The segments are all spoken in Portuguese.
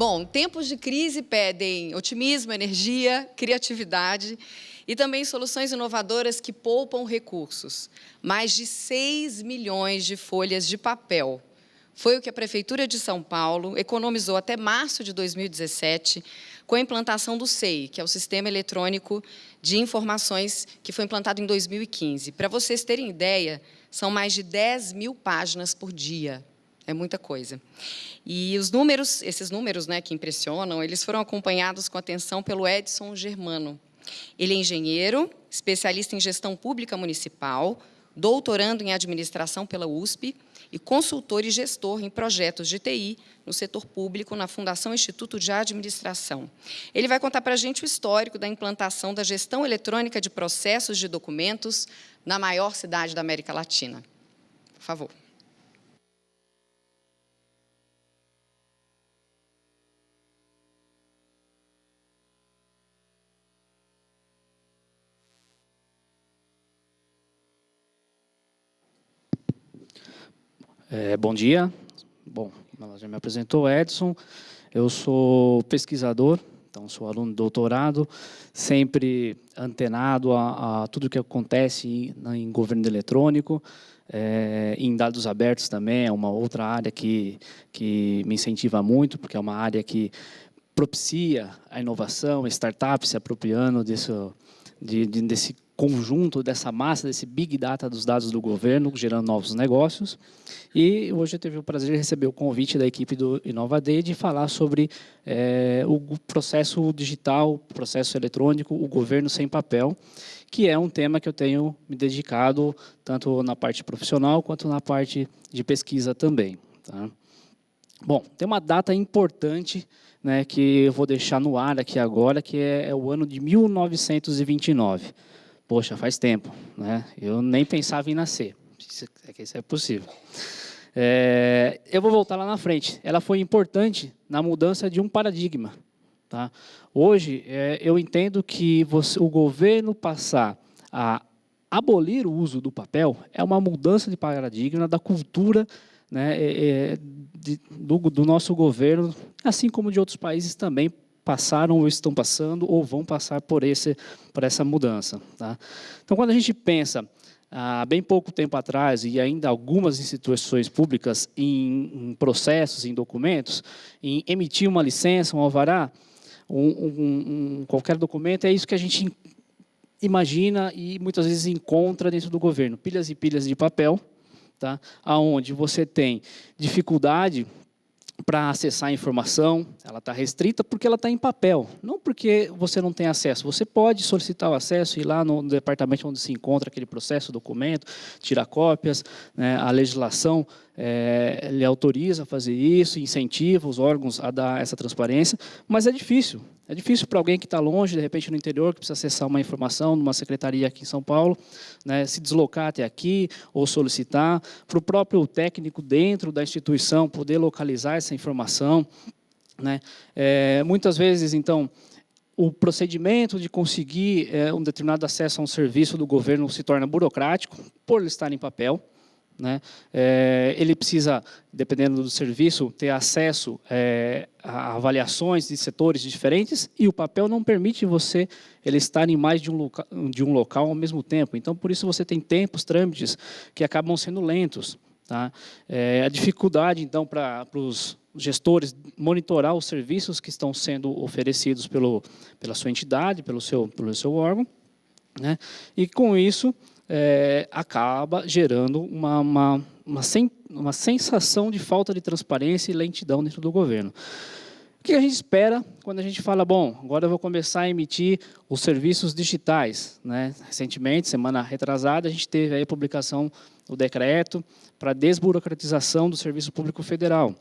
Bom, tempos de crise pedem otimismo, energia, criatividade e também soluções inovadoras que poupam recursos. Mais de 6 milhões de folhas de papel. Foi o que a Prefeitura de São Paulo economizou até março de 2017 com a implantação do SEI, que é o Sistema Eletrônico de Informações, que foi implantado em 2015. Para vocês terem ideia, são mais de 10 mil páginas por dia. É muita coisa. E esses números, né, que impressionam, eles foram acompanhados com atenção pelo Edson Germano. Ele é engenheiro, especialista em gestão pública municipal, doutorando em administração pela USP e consultor e gestor em projetos de TI no setor público na Fundação Instituto de Administração. Ele vai contar para a gente o histórico da implantação da gestão eletrônica de processos de documentos na maior cidade da América Latina. Por favor. Bom dia. Bom, ela já me apresentou, Edson. Eu sou pesquisador, então sou aluno de doutorado, sempre antenado a tudo que acontece em governo eletrônico, em dados abertos também, é uma outra área que me incentiva muito, porque é uma área que propicia a inovação, startups se apropriando desse conjunto, dessa massa, desse big data dos dados do governo, gerando novos negócios. E hoje eu tive o prazer de receber o convite da equipe do InovaD de falar sobre o processo digital, o processo eletrônico, o governo sem papel, que é um tema que eu tenho me dedicado tanto na parte profissional quanto na parte de pesquisa também. Tá? Bom, tem uma data importante, né, que eu vou deixar no ar aqui agora, que é o ano de 1929. Poxa, faz tempo, né? Eu nem pensava em nascer, se é que isso é possível. Eu vou voltar lá na frente. Ela foi importante na mudança de um paradigma. Tá? Hoje, eu entendo que o governo passar a abolir o uso do papel é uma mudança de paradigma da cultura, né, do nosso governo, assim como de outros países também passaram ou estão passando ou vão passar por essa mudança. Tá? Então, quando a gente pensa, há bem pouco tempo atrás, e ainda algumas instituições públicas em processos, em documentos, em emitir uma licença, um alvará, qualquer documento, é isso que a gente imagina e muitas vezes encontra dentro do governo. Pilhas e pilhas de papel, tá? Onde você tem dificuldade para acessar a informação, ela está restrita porque ela está em papel, não porque você não tem acesso. Você pode solicitar o acesso, ir lá no departamento onde se encontra aquele processo, documento, tirar cópias, né, a legislação lhe autoriza a fazer isso, incentiva os órgãos a dar essa transparência, mas é difícil. É difícil para alguém que está longe, de repente no interior, que precisa acessar uma informação numa secretaria aqui em São Paulo, né, se deslocar até aqui ou solicitar, para o próprio técnico dentro da instituição poder localizar essa informação. Né. Muitas vezes, então, o procedimento de conseguir um determinado acesso a um serviço do governo se torna burocrático, por ele estar em papel. Né? Ele precisa, dependendo do serviço, ter acesso a avaliações de setores diferentes e o papel não permite ele estar em mais de um local ao mesmo tempo. Então, por isso você tem trâmites que acabam sendo lentos. Tá? A dificuldade, então, para os gestores monitorar os serviços que estão sendo oferecidos pela sua entidade, pelo seu órgão, né? E com isso acaba gerando uma sensação de falta de transparência e lentidão dentro do governo. O que a gente espera quando a gente fala, bom, agora eu vou começar a emitir os serviços digitais, né? Recentemente, semana retrasada, a gente teve aí a publicação do decreto para a desburocratização do Serviço Público Federal.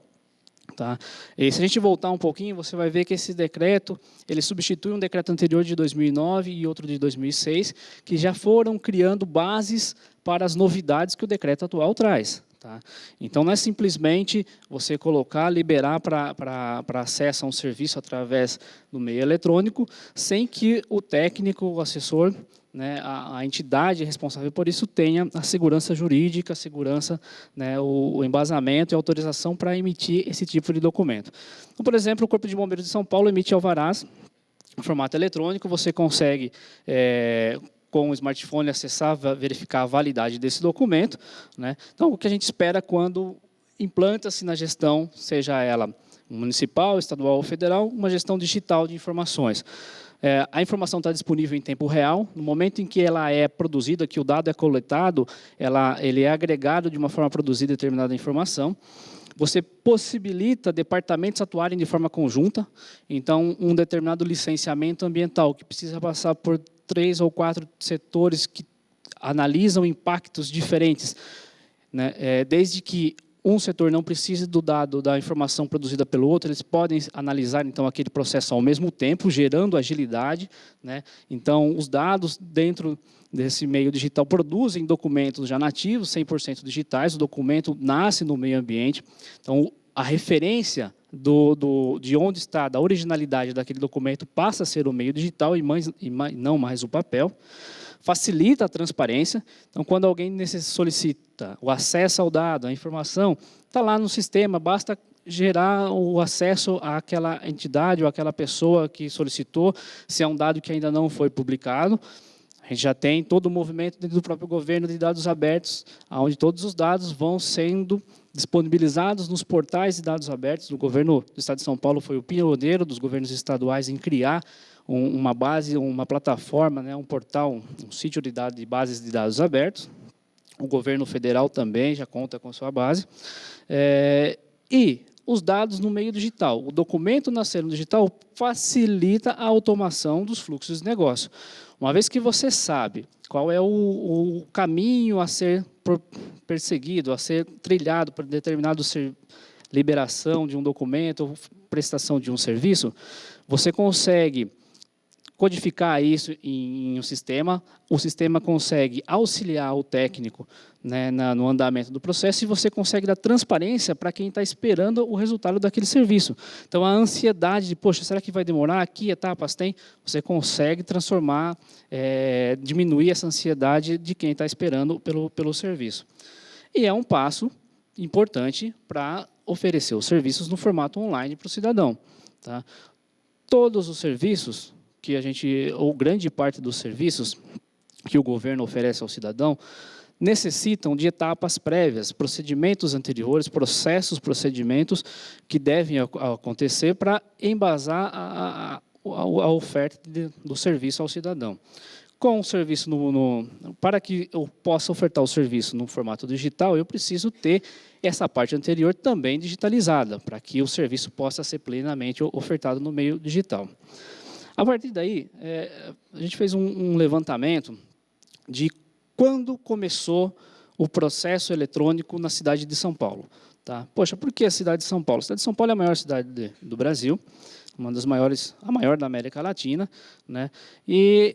Tá? E se a gente voltar um pouquinho, você vai ver que esse decreto, ele substitui um decreto anterior de 2009 e outro de 2006, que já foram criando bases para as novidades que o decreto atual traz. Tá? Então, não é simplesmente você colocar, liberar para acesso a um serviço através do meio eletrônico, sem que o técnico, o assessor, né, a entidade responsável por isso tenha a segurança jurídica, a segurança, né, o embasamento e a autorização para emitir esse tipo de documento. Então, por exemplo, o Corpo de Bombeiros de São Paulo emite alvarás em formato eletrônico, você consegue, com o smartphone, acessar, verificar a validade desse documento, né? Então, o que a gente espera quando implanta-se na gestão, seja ela municipal, estadual ou federal, uma gestão digital de informações. A informação está disponível em tempo real. No momento em que ela é produzida, que o dado é coletado, ele é agregado de uma forma a produzir determinada informação. Você possibilita departamentos atuarem de forma conjunta. Então, um determinado licenciamento ambiental que precisa passar por 3 ou 4 setores que analisam impactos diferentes, né? Desde que um setor não precise do dado, da informação produzida pelo outro, eles podem analisar, então, aquele processo ao mesmo tempo, gerando agilidade, né? Então, os dados dentro desse meio digital produzem documentos já nativos, 100% digitais, o documento nasce no meio ambiente. Então, a referência de onde está, da originalidade daquele documento, passa a ser o meio digital e não mais o papel. Facilita a transparência. Então, quando alguém solicita o acesso ao dado, a informação, está lá no sistema, basta gerar o acesso àquela entidade ou àquela pessoa que solicitou, se é um dado que ainda não foi publicado. A gente já tem todo o movimento dentro do próprio governo de dados abertos, onde todos os dados vão sendo disponibilizados nos portais de dados abertos. O governo do Estado de São Paulo foi o pioneiro dos governos estaduais em criar uma base, uma plataforma, né, um portal, um sítio de bases de dados abertos. O governo federal também já conta com sua base. E os dados no meio digital. O documento nascer no digital facilita a automação dos fluxos de negócio. Uma vez que você sabe qual é o caminho a ser perseguido, a ser trilhado para determinado liberação de um documento ou prestação de um serviço, você consegue codificar isso em um sistema, o sistema consegue auxiliar o técnico, né, no andamento do processo, e você consegue dar transparência para quem está esperando o resultado daquele serviço. Então, a ansiedade de, poxa, será que vai demorar? Que etapas tem? Você consegue transformar, diminuir essa ansiedade de quem está esperando pelo serviço. E é um passo importante para oferecer os serviços no formato online para o cidadão. Tá? Todos os serviços que ou grande parte dos serviços que o governo oferece ao cidadão, necessitam de etapas prévias, procedimentos anteriores, procedimentos que devem acontecer para embasar a oferta do serviço ao cidadão. Com o serviço para que eu possa ofertar o serviço no formato digital, eu preciso ter essa parte anterior também digitalizada, para que o serviço possa ser plenamente ofertado no meio digital. A partir daí, a gente fez um levantamento de quando começou o processo eletrônico na cidade de São Paulo. Tá? Poxa, por que a cidade de São Paulo? A cidade de São Paulo é a maior cidade do Brasil, uma das maiores, a maior da América Latina, né? E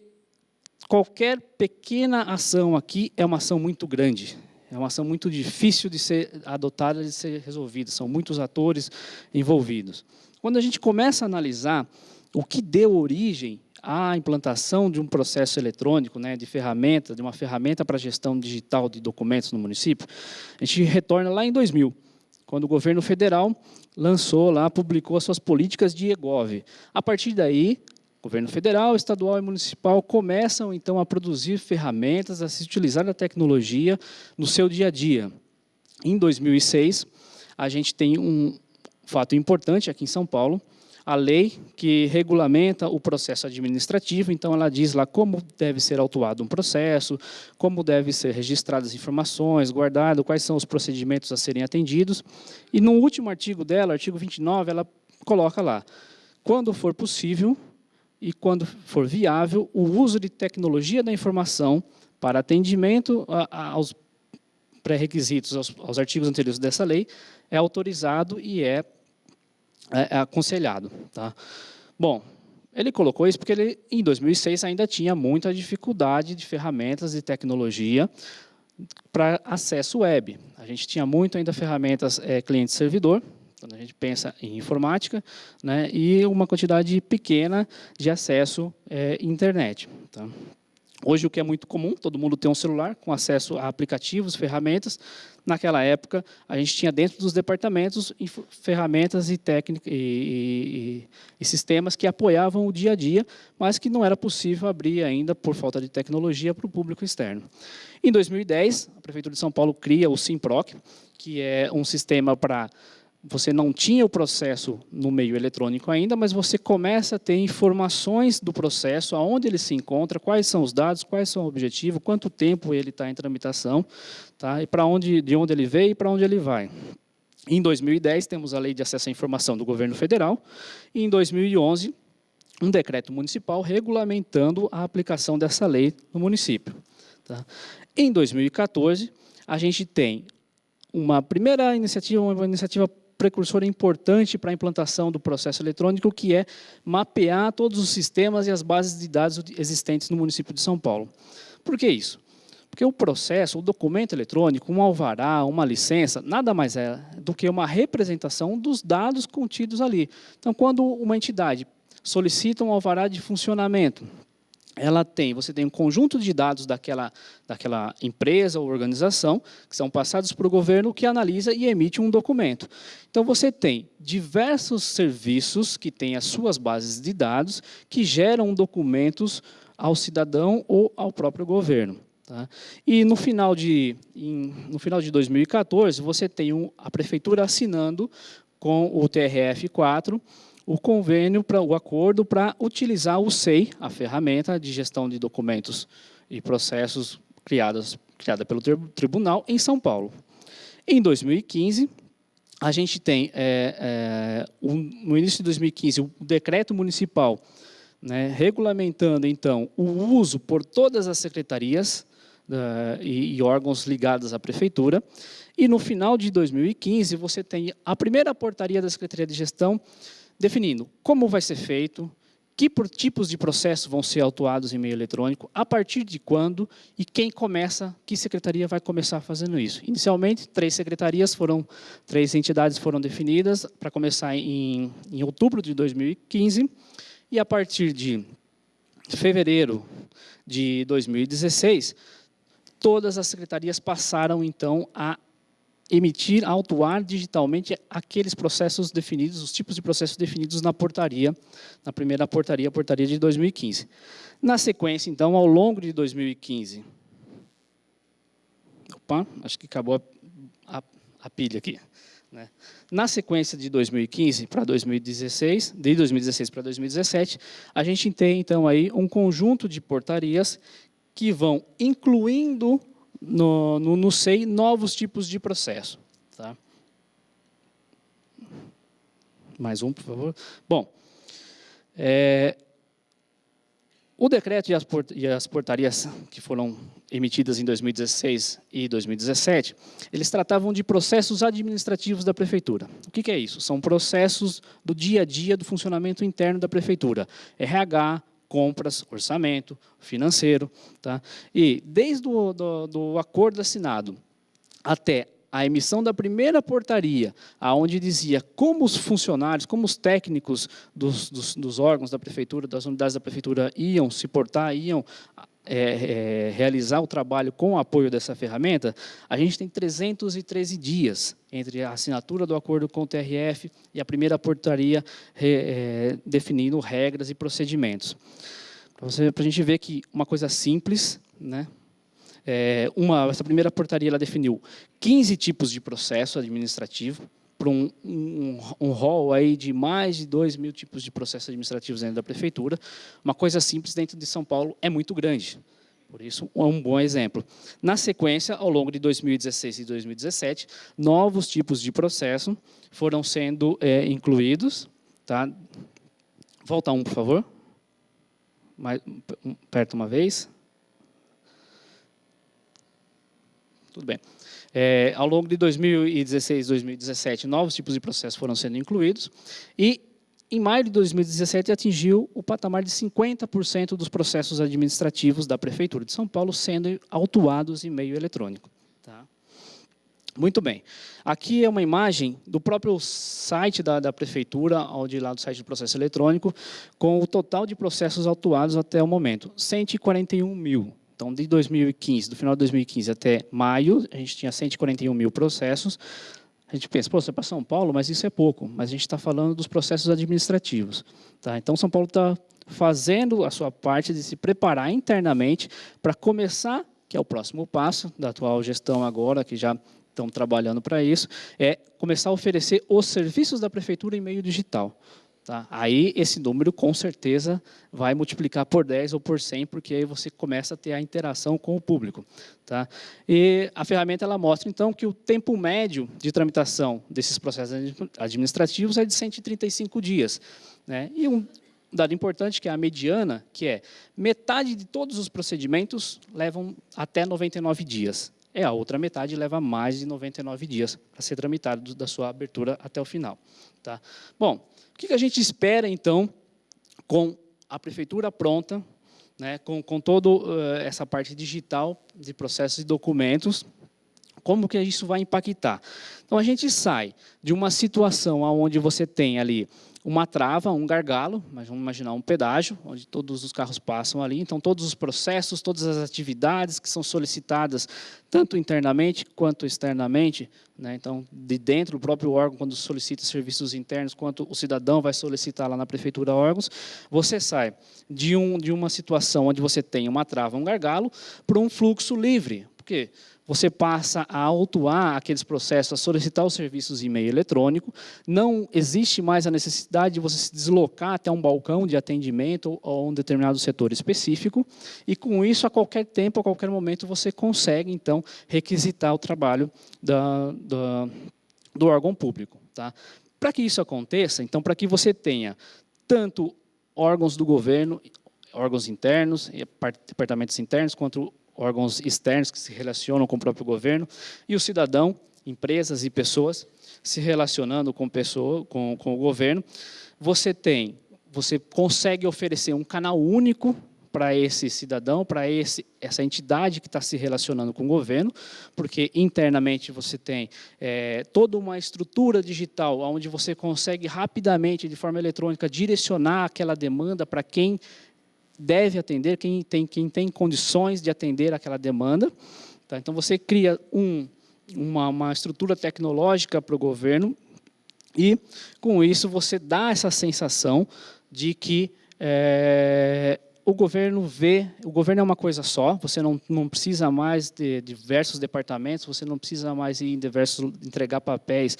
qualquer pequena ação aqui é uma ação muito grande, é uma ação muito difícil de ser adotada, de ser resolvida, são muitos atores envolvidos. Quando a gente começa a analisar o que deu origem à implantação de um processo eletrônico, né, de uma ferramenta para gestão digital de documentos no município, a gente retorna lá em 2000, quando o governo federal publicou as suas políticas de eGov. A partir daí, o governo federal, estadual e municipal começam, então, a produzir ferramentas, a se utilizar da tecnologia no seu dia a dia. Em 2006, a gente tem um fato importante aqui em São Paulo, a lei que regulamenta o processo administrativo, então ela diz lá como deve ser autuado um processo, como deve ser registradas as informações, guardado, quais são os procedimentos a serem atendidos. E no último artigo dela, artigo 29, ela coloca lá, quando for possível e quando for viável, o uso de tecnologia da informação para atendimento aos pré-requisitos, aos artigos anteriores dessa lei, é autorizado e é aconselhado. Tá? Bom, ele colocou isso porque ele, em 2006, ainda tinha muita dificuldade de ferramentas e tecnologia para acesso web. A gente tinha muito ainda ferramentas cliente-servidor, quando a gente pensa em informática, né, e uma quantidade pequena de acesso internet. Tá? Hoje, o que é muito comum, todo mundo tem um celular com acesso a aplicativos, ferramentas. Naquela época, a gente tinha dentro dos departamentos ferramentas e técnicas e sistemas que apoiavam o dia a dia, mas que não era possível abrir ainda por falta de tecnologia para o público externo. Em 2010, a Prefeitura de São Paulo cria o SIMPROC, que é um sistema para... Você não tinha o processo no meio eletrônico ainda, mas você começa a ter informações do processo, aonde ele se encontra, quais são os dados, quais são o objetivo, quanto tempo ele está em tramitação, tá? E de onde ele veio e para onde ele vai. Em 2010, temos a Lei de Acesso à Informação do Governo Federal, e em 2011, um decreto municipal regulamentando a aplicação dessa lei no município. Tá? Em 2014, a gente tem uma primeira iniciativa, uma iniciativa precursora importante para a implantação do processo eletrônico, que é mapear todos os sistemas e as bases de dados existentes no município de São Paulo. Por que isso? Porque o processo, o documento eletrônico, um alvará, uma licença, nada mais é do que uma representação dos dados contidos ali. Então, quando uma entidade solicita um alvará de funcionamento, você tem um conjunto de dados daquela empresa ou organização que são passados para o governo, que analisa e emite um documento. Então, você tem diversos serviços que têm as suas bases de dados que geram documentos ao cidadão ou ao próprio governo. Tá? E no final de 2014, você tem a Prefeitura assinando com o TRF4 o convênio, o acordo para utilizar o SEI, a ferramenta de gestão de documentos e processos criada pelo tribunal em São Paulo. Em 2015, a gente tem, no início de 2015, o decreto municipal, né, regulamentando, então, o uso por todas as secretarias e órgãos ligados à prefeitura. E, no final de 2015, você tem a primeira portaria da Secretaria de Gestão, definindo como vai ser feito, que tipos de processos vão ser autuados em meio eletrônico, a partir de quando e que secretaria vai começar fazendo isso. Inicialmente, 3 entidades foram definidas para começar em outubro de 2015, e a partir de fevereiro de 2016, todas as secretarias passaram, então, a autuar digitalmente aqueles processos definidos, os tipos de processos definidos na primeira portaria, a portaria de 2015. Na sequência, então, ao longo de 2015... acho que acabou a pilha aqui. Né? Na sequência de 2015 para 2016, de 2016 para 2017, a gente tem, então, aí um conjunto de portarias que vão incluindo no SEI novos tipos de processo. Tá? Mais um, por favor. Bom, o decreto e as portarias que foram emitidas em 2016 e 2017, eles tratavam de processos administrativos da prefeitura. O que é isso? São processos do dia a dia do funcionamento interno da prefeitura. RH, compras, orçamento, financeiro. Tá? E desde do acordo assinado até a emissão da primeira portaria, onde dizia como os funcionários, como os técnicos dos órgãos da prefeitura, das unidades da prefeitura iam se portar, iam realizar o trabalho com o apoio dessa ferramenta, a gente tem 313 dias entre a assinatura do acordo com o TRF e a primeira portaria definindo regras e procedimentos. Para a gente ver que uma coisa simples, né? Essa primeira portaria ela definiu 15 tipos de processo administrativo, para um rol aí de mais de 2.000 tipos de processos administrativos dentro da prefeitura. Uma coisa simples dentro de São Paulo é muito grande. Por isso, é um bom exemplo. Na sequência, ao longo de 2016 e 2017, novos tipos de processo foram sendo incluídos. Tá? Volta por favor. Perto uma vez. Tudo bem. Ao longo de 2016 e 2017, novos tipos de processos foram sendo incluídos. E, Em maio de 2017, atingiu o patamar de 50% dos processos administrativos da Prefeitura de São Paulo sendo autuados em meio eletrônico. Tá? Muito bem. Aqui é uma imagem do próprio site da Prefeitura, onde lá do site do processo eletrônico, com o total de processos autuados até o momento, 141 mil. Então, de 2015, do final de 2015 até maio, a gente tinha 141 mil processos. A gente pensa, pô, você é para São Paulo, mas isso é pouco. Mas a gente está falando dos processos administrativos. Tá? Então, São Paulo está fazendo a sua parte de se preparar internamente para começar, que é o próximo passo da atual gestão agora, que já estão trabalhando para isso, é começar a oferecer os serviços da Prefeitura em meio digital. Tá? Aí, esse número, com certeza, vai multiplicar por 10 ou por 100, porque aí você começa a ter a interação com o público. Tá? E a ferramenta ela mostra, então, que o tempo médio de tramitação desses processos administrativos é de 135 dias. Né? E um dado importante, que é a mediana, que é metade de todos os procedimentos levam até 99 dias. E a outra metade leva mais de 99 dias para ser tramitado da sua abertura até o final. Tá? Bom, o que a gente espera, então, com a Prefeitura pronta, né, com toda essa parte digital de processos e documentos, como que isso vai impactar? Então, a gente sai de uma situação onde você tem ali uma trava, um gargalo, mas vamos imaginar um pedágio, onde todos os carros passam ali. Então, todos os processos, todas as atividades que são solicitadas, tanto internamente quanto externamente, né? Então, de dentro do próprio órgão, quando solicita serviços internos, quanto o cidadão vai solicitar lá na Prefeitura órgãos, você sai de uma situação onde você tem uma trava, um gargalo, para um fluxo livre. Por quê? Você passa a autuar aqueles processos, a solicitar os serviços em meio eletrônico, não existe mais a necessidade de você se deslocar até um balcão de atendimento ou um determinado setor específico, e com isso, a qualquer tempo, a qualquer momento, você consegue, então, requisitar o trabalho do órgão público. Tá? Para que isso aconteça, então, para que você tenha tanto órgãos do governo, órgãos internos, departamentos internos, quanto órgãos externos que se relacionam com o próprio governo, e o cidadão, empresas e pessoas se relacionando com o governo, você consegue oferecer um canal único para esse cidadão, para essa entidade que está se relacionando com o governo, porque internamente você tem toda uma estrutura digital onde você consegue rapidamente, de forma eletrônica, direcionar aquela demanda para quem deve atender, quem tem condições de atender aquela demanda. Tá? Então, você cria uma estrutura tecnológica para o governo e, com isso, você dá essa sensação de que o governo é uma coisa só, você não precisa mais de diversos departamentos, você não precisa mais ir entregar papéis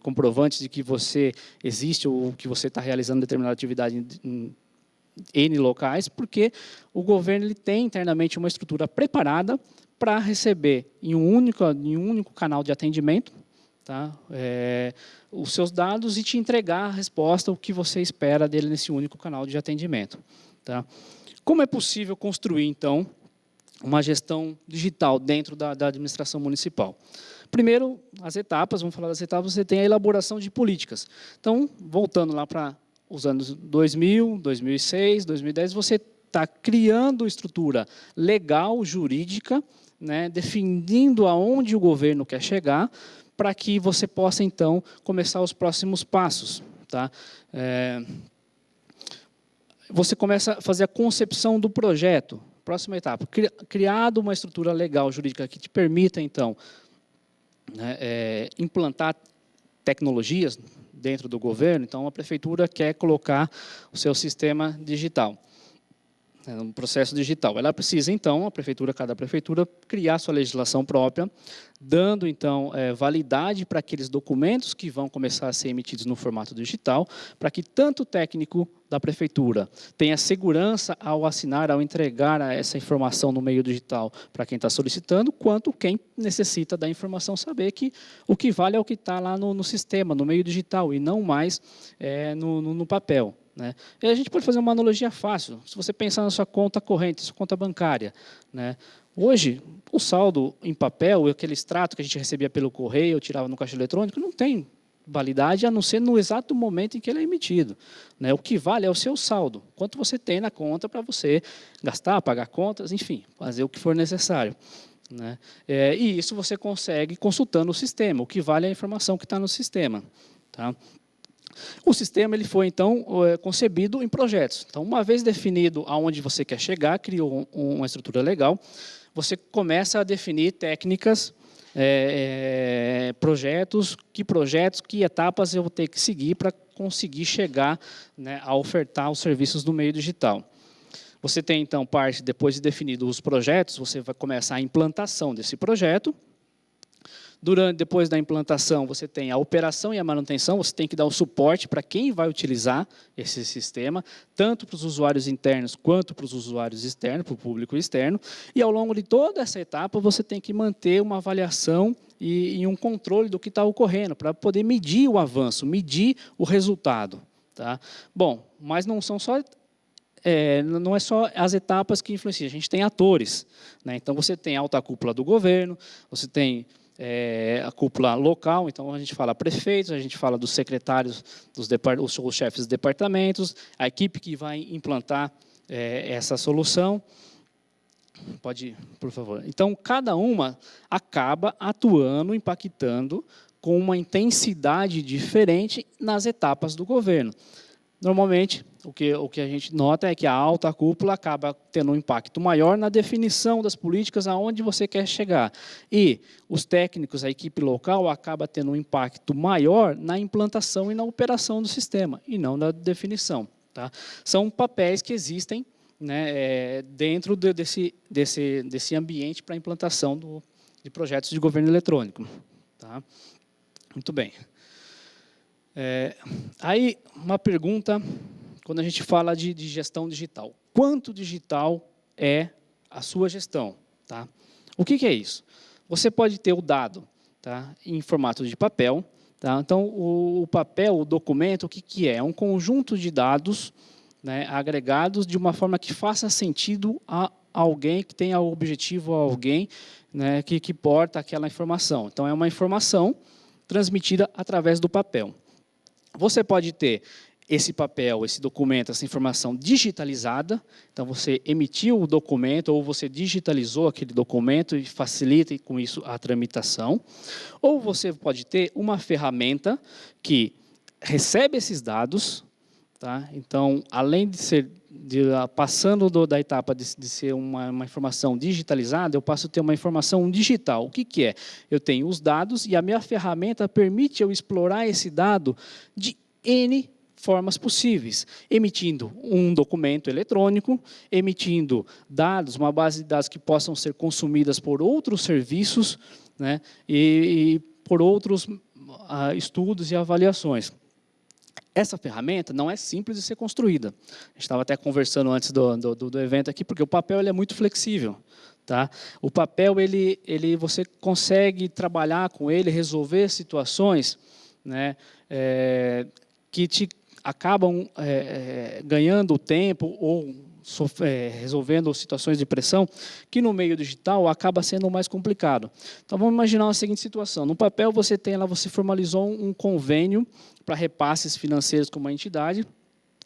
comprovantes de que você existe ou que você está realizando determinada atividade em N locais, porque o governo ele tem internamente uma estrutura preparada para receber em um único canal de atendimento, tá, os seus dados e te entregar a resposta, o que você espera dele nesse único canal de atendimento. Tá? Como é possível construir, então, uma gestão digital dentro da administração municipal? Primeiro, vamos falar das etapas, você tem a elaboração de políticas. Então, voltando lá para os anos 2000, 2006, 2010, você está criando estrutura legal, jurídica, né, definindo aonde o governo quer chegar, para que você possa, então, começar os próximos passos. Tá? Você começa a fazer a concepção do projeto. Próxima etapa, criado uma estrutura legal, jurídica, que te permita, então, né, implantar tecnologias dentro do governo. Então, a Prefeitura quer colocar o seu sistema digital, um processo digital. Ela precisa, então, cada prefeitura, criar sua legislação própria, dando, então, validade para aqueles documentos que vão começar a ser emitidos no formato digital, para que tanto o técnico da prefeitura tenha segurança ao assinar, ao entregar essa informação no meio digital para quem está solicitando, quanto quem necessita da informação saber que o que vale é o que está lá no sistema, no meio digital, e não mais no papel. Né? E a gente pode fazer uma analogia fácil. Se você pensar na sua conta corrente, sua conta bancária, né? Hoje, o saldo em papel, aquele extrato que a gente recebia pelo correio, tirava no caixa eletrônico, não tem validade, a não ser no exato momento em que ele é emitido, né? O que vale é o seu saldo, quanto você tem na conta para você gastar, pagar contas, enfim, fazer o que for necessário, né? E isso você consegue consultando o sistema, o que vale é a informação que está no sistema, tá? O sistema ele foi, então, concebido em projetos. Então, uma vez definido aonde você quer chegar, criou uma estrutura legal, você começa a definir técnicas, projetos, que etapas eu vou ter que seguir para conseguir chegar, né, a ofertar os serviços do meio digital. Você tem, então, parte, depois de definidos os projetos, você vai começar a implantação desse projeto. Depois da implantação, você tem a operação e a manutenção, você tem que dar o suporte para quem vai utilizar esse sistema, tanto para os usuários internos quanto para os usuários externos, para o público externo. E, ao longo de toda essa etapa, você tem que manter uma avaliação e um controle do que está ocorrendo, para poder medir o avanço, medir o resultado, tá? Bom, mas não são só... não é só as etapas que influenciam, a gente tem atores, né? Então, você tem a alta cúpula do governo, você tem a cúpula local, então a gente fala prefeitos, a gente fala dos secretários, os chefes de departamentos, a equipe que vai implantar essa solução. Pode ir, por favor. Então, cada uma acaba atuando, impactando com uma intensidade diferente nas etapas do governo. Normalmente, o que a gente nota é que a alta cúpula acaba tendo um impacto maior na definição das políticas aonde você quer chegar. E os técnicos, a equipe local, acaba tendo um impacto maior na implantação e na operação do sistema, e não na definição, tá? São papéis que existem, né, dentro desse ambiente para a implantação de projetos de governo eletrônico, tá? Muito bem. Aí, uma pergunta, quando a gente fala de gestão digital. Quanto digital é a sua gestão? Tá? O que é isso? Você pode ter o dado, tá, em formato de papel. Tá? Então, o papel, o documento, o que é? É um conjunto de dados, né, agregados de uma forma que faça sentido a alguém, que tenha o objetivo a alguém, né, que porta aquela informação. Então, é uma informação transmitida através do papel. Você pode ter esse papel, esse documento, essa informação digitalizada. Então, você emitiu o documento ou você digitalizou aquele documento e facilita com isso a tramitação. Ou você pode ter uma ferramenta que recebe esses dados, tá? Então, além de ser passando da etapa de ser uma informação digitalizada, eu passo a ter uma informação digital. O que é? Eu tenho os dados e a minha ferramenta permite eu explorar esse dado de N formas possíveis, emitindo um documento eletrônico, emitindo dados, uma base de dados que possam ser consumidas por outros serviços, né, e por outros estudos e avaliações. Essa ferramenta não é simples de ser construída. A gente estava até conversando antes do evento aqui, porque o papel ele é muito flexível. Tá? O papel, você consegue trabalhar com ele, resolver situações, né, que te acabam ganhando tempo ou resolvendo situações de pressão, que no meio digital acaba sendo mais complicado. Então, vamos imaginar a seguinte situação. No papel, você formalizou um convênio para repasses financeiros com uma entidade,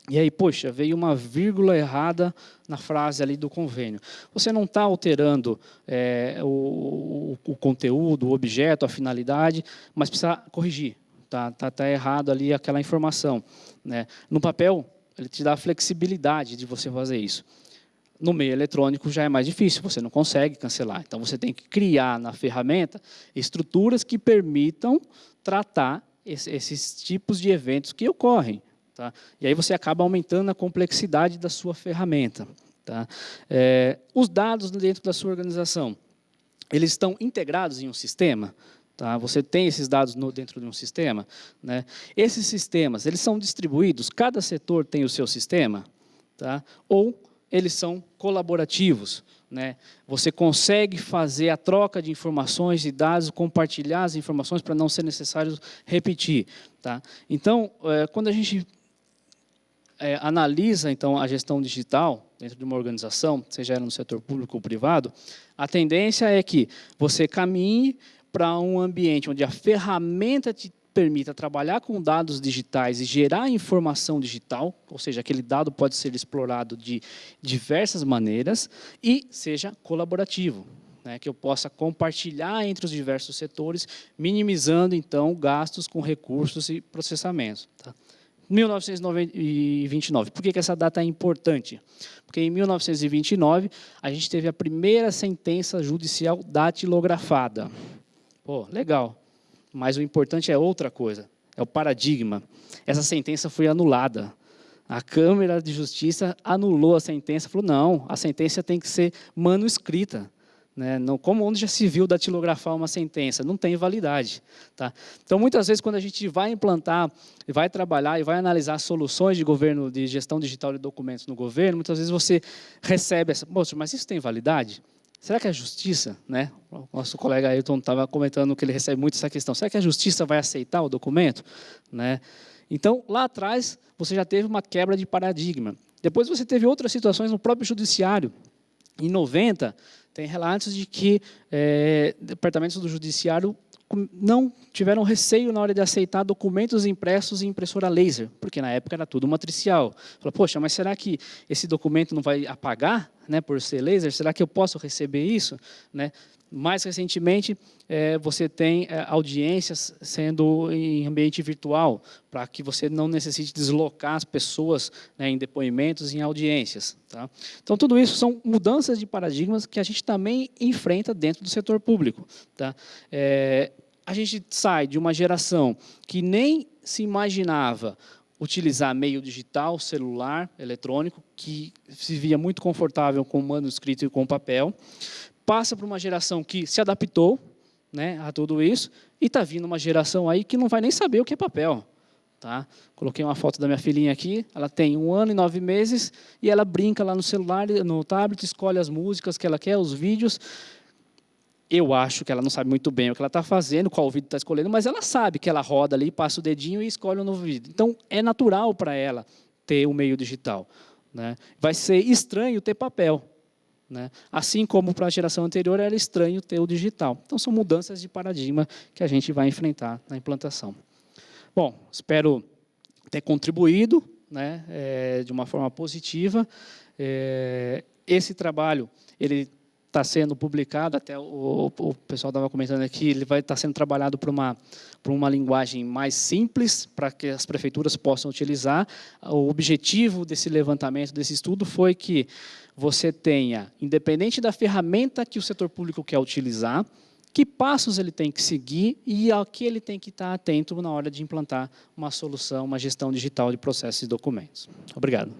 e aí, poxa, veio uma vírgula errada na frase ali do convênio. Você não está alterando o conteúdo, o objeto, a finalidade, mas precisa corrigir. Tá errado ali aquela informação, né? No papel, ele te dá a flexibilidade de você fazer isso. No meio eletrônico já é mais difícil, você não consegue cancelar. Então, você tem que criar na ferramenta estruturas que permitam tratar esses tipos de eventos que ocorrem. Tá? E aí você acaba aumentando a complexidade da sua ferramenta. Tá? Os dados dentro da sua organização, eles estão integrados em um sistema? Tá? Você tem esses dados dentro de um sistema, né? Esses sistemas, eles são distribuídos, cada setor tem o seu sistema, tá? Ou eles são colaborativos, né? Você consegue fazer a troca de informações e dados, compartilhar as informações para não ser necessário repetir. Tá? Então, quando a gente analisa então, a gestão digital dentro de uma organização, seja ela no setor público ou privado, a tendência é que você caminhe para um ambiente onde a ferramenta te permita trabalhar com dados digitais e gerar informação digital, ou seja, aquele dado pode ser explorado de diversas maneiras, e seja colaborativo, né, que eu possa compartilhar entre os diversos setores, minimizando, então, gastos com recursos e processamentos. Tá? 1929. Por que essa data é importante? Porque em 1929, a gente teve a primeira sentença judicial datilografada. Pô, legal. Mas o importante é outra coisa, é o paradigma. Essa sentença foi anulada. A Câmara de Justiça anulou a sentença, falou, não, a sentença tem que ser manuscrita. Né? Não, como onde já se viu datilografar uma sentença, não tem validade. Tá? Então, muitas vezes, quando a gente vai implantar, vai trabalhar e vai analisar soluções de governo, de gestão digital de documentos no governo, muitas vezes você recebe essa, poxa, mas isso tem validade? Será que a justiça, né? O nosso colega Ayrton estava comentando que ele recebe muito essa questão, será que a justiça vai aceitar o documento? Né? Então, lá atrás, você já teve uma quebra de paradigma. Depois você teve outras situações no próprio judiciário. Em 90, tem relatos de que departamentos do judiciário não tiveram receio na hora de aceitar documentos impressos em impressora laser, porque na época era tudo matricial. Falou, poxa, mas será que esse documento não vai apagar, né, por ser laser? Será que eu posso receber isso? Né? Mais recentemente, você tem audiências sendo em ambiente virtual, para que você não necessite deslocar as pessoas, né, em depoimentos, em audiências. Tá? Então, tudo isso são mudanças de paradigmas que a gente também enfrenta dentro do setor público. Tá? A gente sai de uma geração que nem se imaginava utilizar meio digital, celular, eletrônico, que se via muito confortável com manuscrito e com papel, passa para uma geração que se adaptou, né, a tudo isso, e está vindo uma geração aí que não vai nem saber o que é papel. Tá? Coloquei uma foto da minha filhinha aqui, ela tem 1 ano e 9 meses, e ela brinca lá no celular, no tablet, escolhe as músicas que ela quer, os vídeos. Eu acho que ela não sabe muito bem o que ela está fazendo, qual vídeo está escolhendo, mas ela sabe que ela roda ali, passa o dedinho e escolhe um novo vídeo. Então, é natural para ela ter o meio digital. Né? Vai ser estranho ter papel. Né? Assim como para a geração anterior era estranho ter o digital. Então, são mudanças de paradigma que a gente vai enfrentar na implantação. Bom, espero ter contribuído, né, de uma forma positiva. Esse trabalho, ele está sendo publicado, até o pessoal estava comentando aqui, ele vai estar sendo trabalhado por uma linguagem mais simples, para que as prefeituras possam utilizar. O objetivo desse levantamento, desse estudo, foi que você tenha, independente da ferramenta que o setor público quer utilizar, que passos ele tem que seguir e ao que ele tem que estar atento na hora de implantar uma solução, uma gestão digital de processos e documentos. Obrigado.